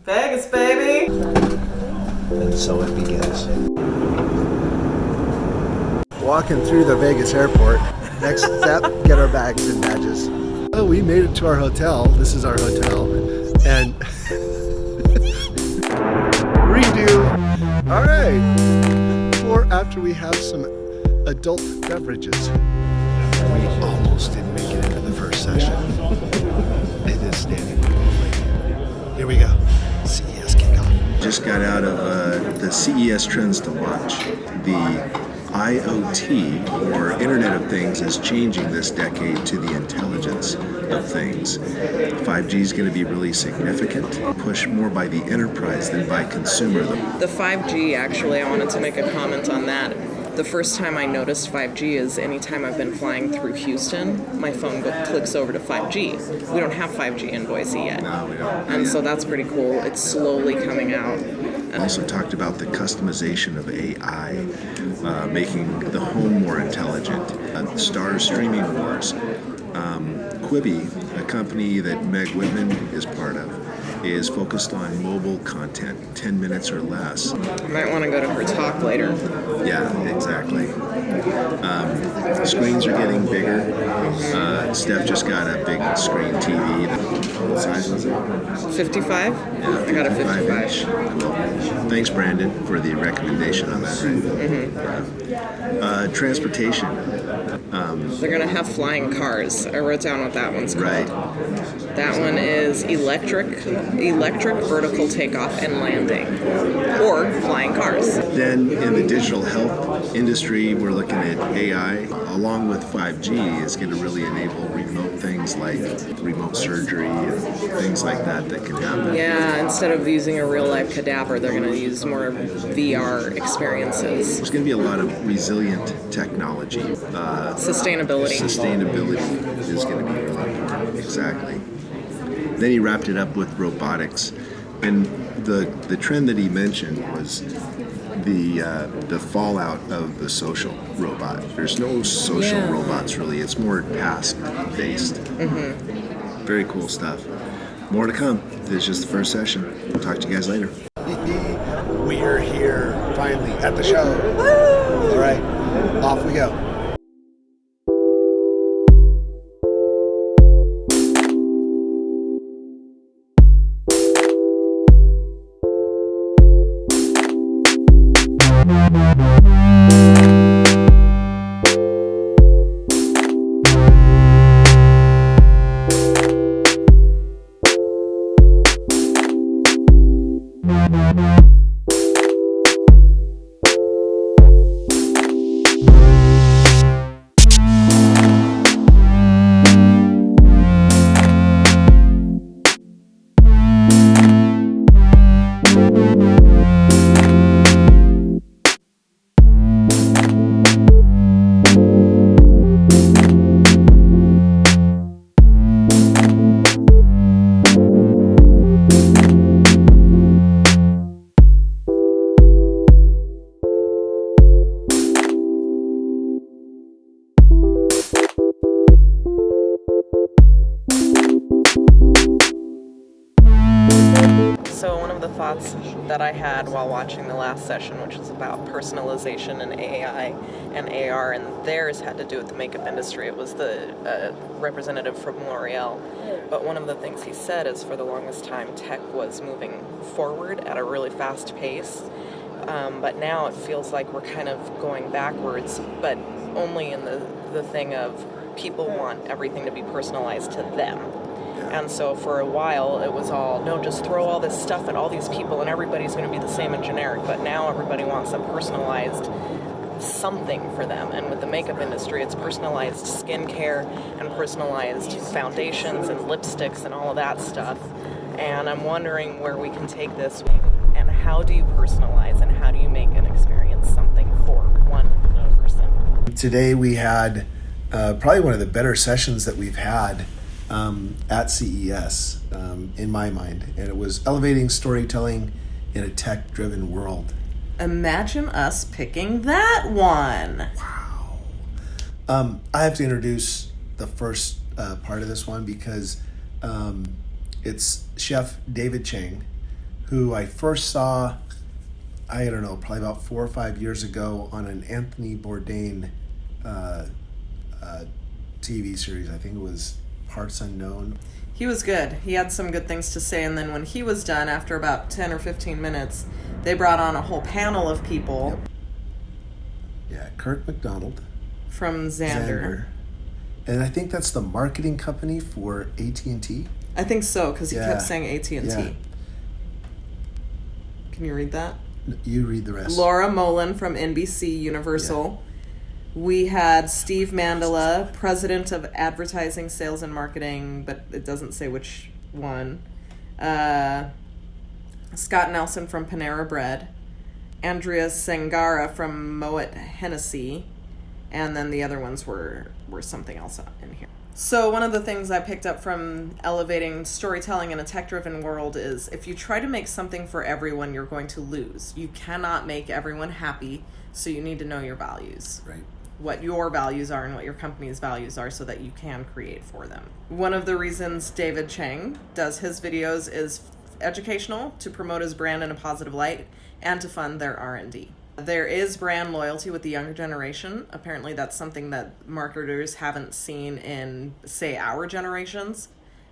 Vegas, baby! And so it begins. Walking through the Vegas airport. Next step, get our bags and badges. Oh, we made it to our hotel. This is our hotel. And redo. All right. Or after we have some adult beverages. We almost didn't make it into the first session. It is standing room only. Here we go. CES kickoff. Just got out of the CES Trends to Watch. The IoT, or Internet of Things, is changing this decade to the intelligence of things. 5G is going to be really significant, pushed more by the enterprise than by consumer. The 5G, actually, I wanted to make a comment on that. The first time I noticed 5G is anytime I've been flying through Houston, my phone clicks over to 5G. We don't have 5G in Boise yet. No, we don't. And so that's pretty cool. It's slowly coming out. Also talked about the customization of AI, making the home more intelligent. Star Streaming Wars. HappyTwoBe, a company that Meg Whitman is part of, is focused on mobile content, 10 minutes or less. I might want to go to her talk later. Yeah, exactly. Screens are getting bigger. Steph just got a big screen TV. What size was it? 55? Yeah, I got a 55 55. inch. Cool. Thanks, Brandon, for the recommendation on that. Right? Transportation. They're going to have flying cars. I wrote down what that one's called. Right. That one is electric vertical takeoff and landing, or flying cars. Then in the digital health industry, we're looking at AI, along with 5G, is going to really enable remote things like remote surgery and things like that can happen. Yeah, instead of using a real life cadaver, they're going to use more VR experiences. There's going to be a lot of resilient technology. Sustainability. Sustainability is going to be really important. Exactly. Then he wrapped it up with robotics, and the trend that he mentioned was the fallout of the social robot. There's no social robots really. It's more task based. Mm-hmm. Very cool stuff. More to come. This is just the first session. We'll talk to you guys later. We're here finally at the show. Woo! All right, off we go. Thoughts that I had while watching the last session, which was about personalization and AI and AR, and theirs had to do with the makeup industry. It was the representative from L'Oreal. But one of the things he said is for the longest time tech was moving forward at a really fast pace, but now it feels like we're kind of going backwards, but only in the thing of people want everything to be personalized to them. And so for a while, it was all, no, just throw all this stuff at all these people and everybody's going to be the same and generic. But now everybody wants a personalized something for them. And with the makeup industry, it's personalized skincare and personalized foundations and lipsticks and all of that stuff. And I'm wondering where we can take this and how do you personalize and how do you make an experience something for one person? Today we had probably one of the better sessions that we've had at CES, in my mind, and it was elevating storytelling in a tech-driven world. Imagine us picking that one. Wow. I have to introduce the first part of this one because it's Chef David Chang, who I first saw, I don't know, probably about 4 or 5 years ago on an Anthony Bourdain TV series. I think it was Parts Unknown. He was good. He had some good things to say, and then when he was done, after about 10 or 15 minutes, they brought on a whole panel of people. Yep. Yeah, Kirk McDonald. From Xander. And I think that's the marketing company for AT&T. I think so, because he kept saying AT&T. Yeah. Can you read that? You read the rest. Laura Mullen from NBC Universal. Yeah. We had Steve Mandela, president of advertising, sales, and marketing, but it doesn't say which one. Scott Nelson from Panera Bread. Andrea Sangara from Moet Hennessy. And then the other ones were something else in here. So one of the things I picked up from elevating storytelling in a tech-driven world is if you try to make something for everyone, you're going to lose. You cannot make everyone happy, so you need to know your values. Right. What your values are and what your company's values are so that you can create for them. One of the reasons David Chang does his videos is educational, to promote his brand in a positive light, and to fund their R&D. There is brand loyalty with the younger generation. Apparently that's something that marketers haven't seen in, say, our generations.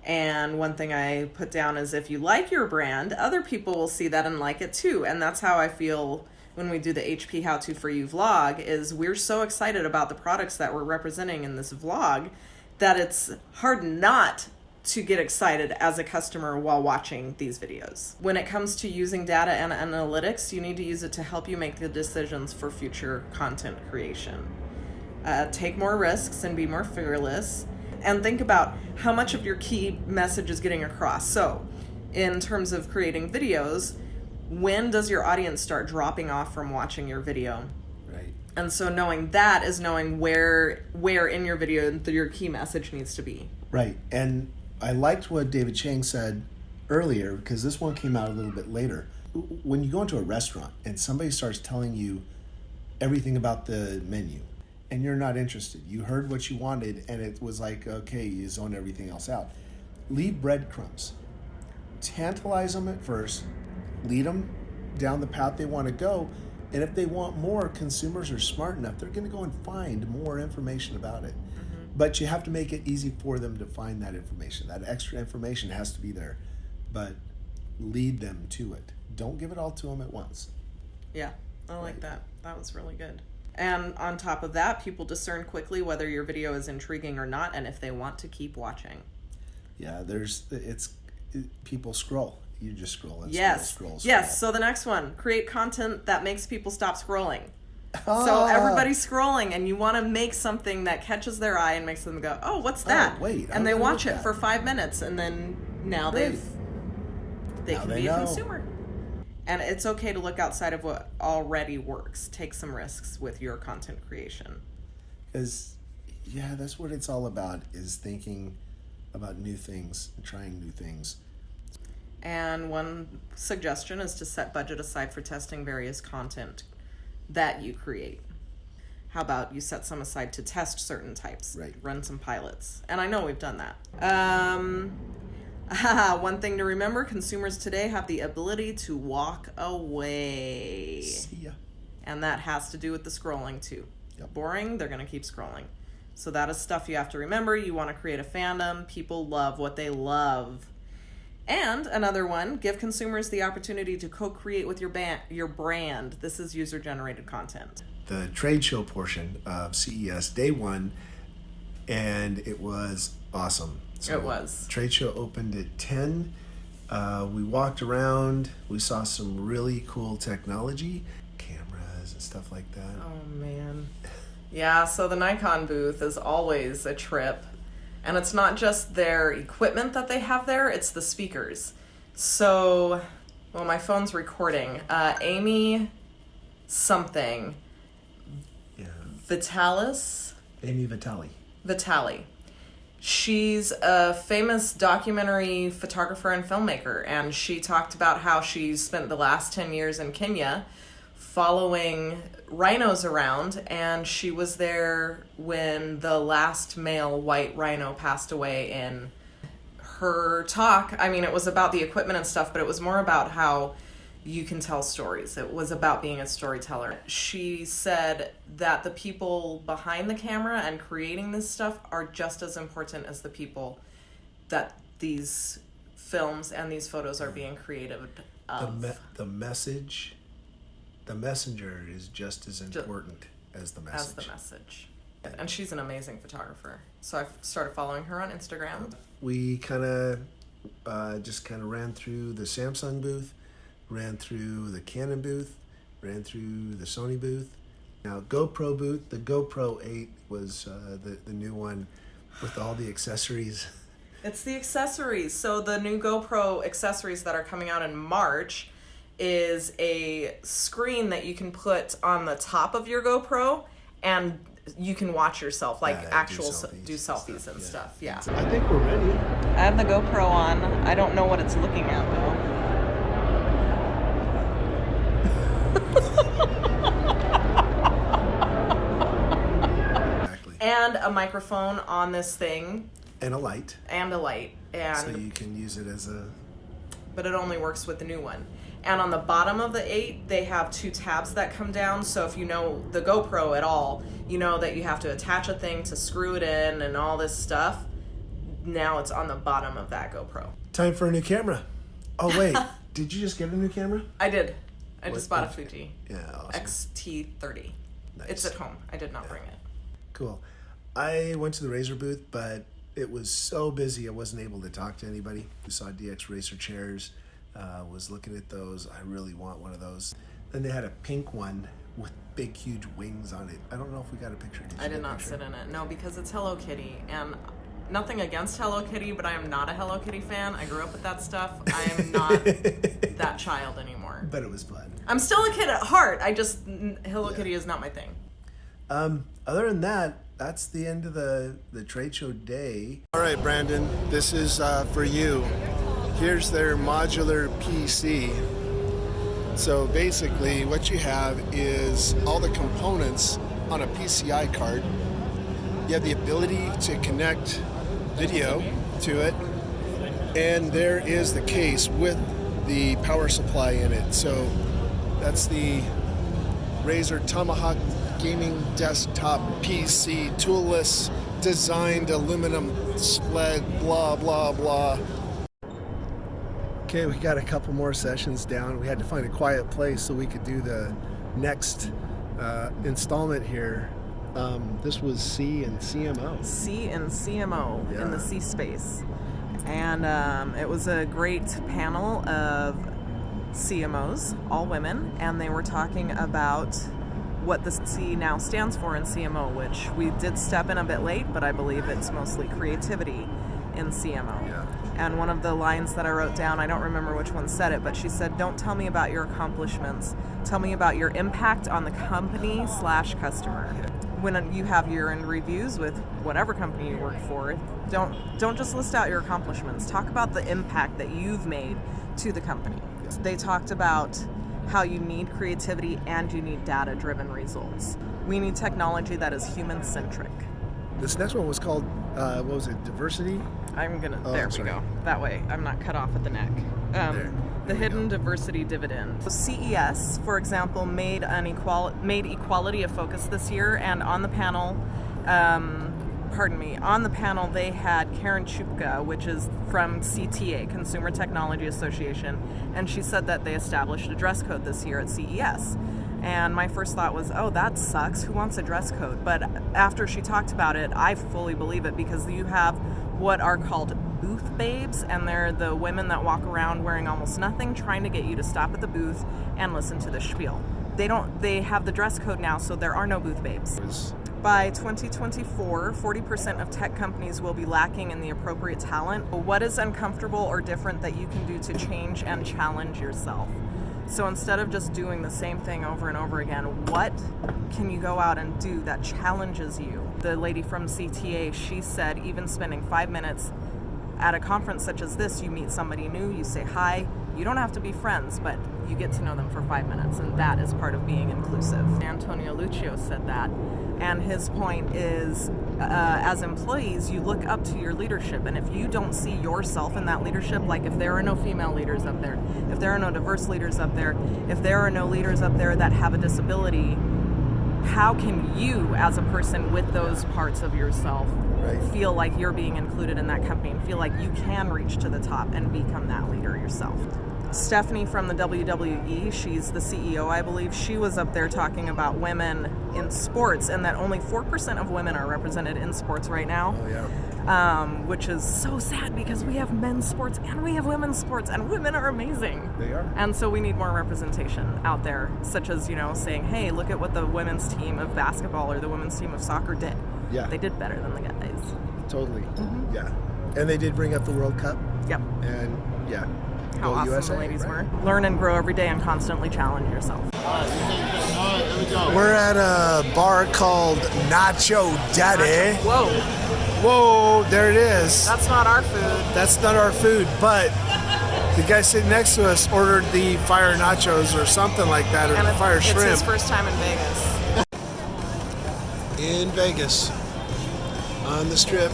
And one thing I put down is if you like your brand, other people will see that and like it too. And that's how I feel when we do the HP How To For You vlog, is we're so excited about the products that we're representing in this vlog that it's hard not to get excited as a customer while watching these videos. When it comes to using data and analytics, you need to use it to help you make the decisions for future content creation. Take more risks and be more fearless, and think about how much of your key message is getting across. So, in terms of creating videos, when does your audience start dropping off from watching your video? Right. And so knowing that is knowing where in your video your key message needs to be. Right. And I liked what David Chang said earlier, because this one came out a little bit later. When you go into a restaurant and somebody starts telling you everything about the menu and you're not interested, you heard what you wanted and it was like, okay, you zone everything else out. Leave breadcrumbs. Tantalize them at first, lead them down the path they want to go, and if they want more, consumers are smart enough, they're going to go and find more information about it. But you have to make it easy for them to find that information. That extra information has to be there, but lead them to it. Don't give it all to them at once. Yeah, I like that. That was really good. And on top of that, people discern quickly whether your video is intriguing or not, and if they want to keep watching. Yeah, people scroll. You just scroll and scroll. Yes, so the next one, create content that makes people stop scrolling. So everybody's scrolling, and you want to make something that catches their eye and makes them go, "Oh, what's that?" Wait, and they watch it for 5 minutes, and then now they can be a consumer. And it's okay to look outside of what already works. Take some risks with your content creation. Because, yeah, that's what it's all about, is thinking about new things and trying new things. And one suggestion is to set budget aside for testing various content that you create. How about you set some aside to test certain types, right? Run some pilots. And I know we've done that. One thing to remember, consumers today have the ability to walk away. See ya. And that has to do with the scrolling too. Yep. Boring, they're going to keep scrolling. So that is stuff you have to remember. You want to create a fandom. People love what they love. And another one, give consumers the opportunity to co-create with your brand. This is user-generated content. The trade show portion of CES, day one, and it was awesome. So it was. Trade show opened at 10. We walked around. We saw some really cool technology, cameras and stuff like that. Oh, man. Yeah, so the Nikon booth is always a trip. And it's not just their equipment that they have there, it's the speakers. So, well, my phone's recording. Amy something. Yeah. Vitalis? Amy Vitali. Vitali. She's a famous documentary photographer and filmmaker, and she talked about how she spent the last 10 years in Kenya following rhinos around, and she was there when the last male white rhino passed away in her talk, I mean, it was about the equipment and stuff, but it was more about how you can tell stories. It was about being a storyteller. She said that the people behind the camera and creating this stuff are just as important as the people that these films and these photos are being created of. The message, the messenger is just as important as the message. As the message. And she's an amazing photographer. So I started following her on Instagram. We kind of just ran through the Samsung booth, ran through the Canon booth, ran through the Sony booth. Now GoPro booth, the GoPro 8 was the new one with all the accessories. It's the accessories. So the new GoPro accessories that are coming out in March is a screen that you can put on the top of your GoPro, and you can watch yourself, like do selfies and stuff. Yeah. I think we're ready. I have the GoPro on. I don't know what it's looking at though. Exactly. And a microphone on this thing. And a light. And so you can use it as a... But it only works with the new one. And on the bottom of the 8, they have 2 tabs that come down. So if you know the GoPro at all, you know that you have to attach a thing to screw it in and all this stuff. Now it's on the bottom of that GoPro. Time for a new camera. Oh, wait. Did you just get a new camera? I did. I just bought a Fuji. Yeah, awesome. XT30. Nice. It's at home. I did not bring it. Cool. I went to the Razer booth, but it was so busy I wasn't able to talk to anybody. We saw DX Racer chairs. Was looking at those. I really want one of those. Then they had a pink one with big, huge wings on it. I don't know if we got a picture. I did not sit in it. No, because it's Hello Kitty. And nothing against Hello Kitty, but I am not a Hello Kitty fan. I grew up with that stuff. I am not that child anymore. But it was fun. I'm still a kid at heart. Hello Kitty is not my thing. Other than that, that's the end of the trade show day. All right, Brandon, this is for you. Here's their modular PC. So basically what you have is all the components on a PCI card. You have the ability to connect video to it, and there is the case with the power supply in it. So that's the Razer Tomahawk Gaming Desktop PC, toolless, designed aluminum sled, blah, blah, blah. Okay, we got a couple more sessions down. We had to find a quiet place so we could do the next installment here. This was C and CMO. C and CMO in the C space. And it was a great panel of CMOs, all women, and they were talking about what the C now stands for in CMO, which we did step in a bit late, but I believe it's mostly creativity in CMO. Yeah. And one of the lines that I wrote down, I don't remember which one said it, but she said, "Don't tell me about your accomplishments. Tell me about your impact on the company/customer." When you have your reviews with whatever company you work for, don't just list out your accomplishments. Talk about the impact that you've made to the company. Yeah. They talked about how you need creativity and you need data-driven results. We need technology that is human-centric. This next one was called, what was it, diversity? There we go. That way, I'm not cut off at the neck. The hidden diversity dividend. So CES, for example, made equality a focus this year, and on the panel, they had Karen Chupka, which is from CTA, Consumer Technology Association, and she said that they established a dress code this year at CES. And my first thought was, oh, that sucks. Who wants a dress code? But after she talked about it, I fully believe it, because you have what are called booth babes, and they're the women that walk around wearing almost nothing, trying to get you to stop at the booth and listen to the spiel. They have the dress code now, so there are no booth babes. By 2024, 40% of tech companies will be lacking in the appropriate talent. What is uncomfortable or different that you can do to change and challenge yourself? So instead of just doing the same thing over and over again, what can you go out and do that challenges you? The lady from CTA, she said even spending 5 minutes at a conference such as this, you meet somebody new, you say hi, You don't have to be friends, but you get to know them for 5 minutes, and that is part of being inclusive. Antonio Lucio said that, and his point is, as employees, you look up to your leadership, and if you don't see yourself in that leadership, like if there are no female leaders up there, if there are no diverse leaders up there, if there are no leaders up there that have a disability, how can you, as a person with those parts of yourself, feel like you're being included in that company and feel like you can reach to the top and become that leader yourself? Stephanie from the WWE, she's the CEO, I believe, she was up there talking about women in sports and that only 4% of women are represented in sports right now. Oh, yeah. Which is so sad because we have men's sports and we have women's sports, and women are amazing. They are. And so we need more representation out there, such as, saying, hey, look at what the women's team of basketball or the women's team of soccer did. Yeah. They did better than the guys. Totally. Yeah. And they did bring up the World Cup. Yep. And yeah. How Go awesome USA, the ladies right? were. Learn and grow every day and constantly challenge yourself. We're at a bar called Nacho Daddy. Whoa, Whoa, there it is. that's not our food. That's not our food, but the guy sitting next to us ordered the fire nachos or something like that, or And the fire it's shrimp. his first time in Vegas. In Vegas, on the Strip.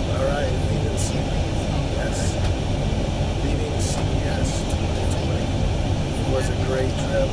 All right, leaving CES 2020. It was a great trip.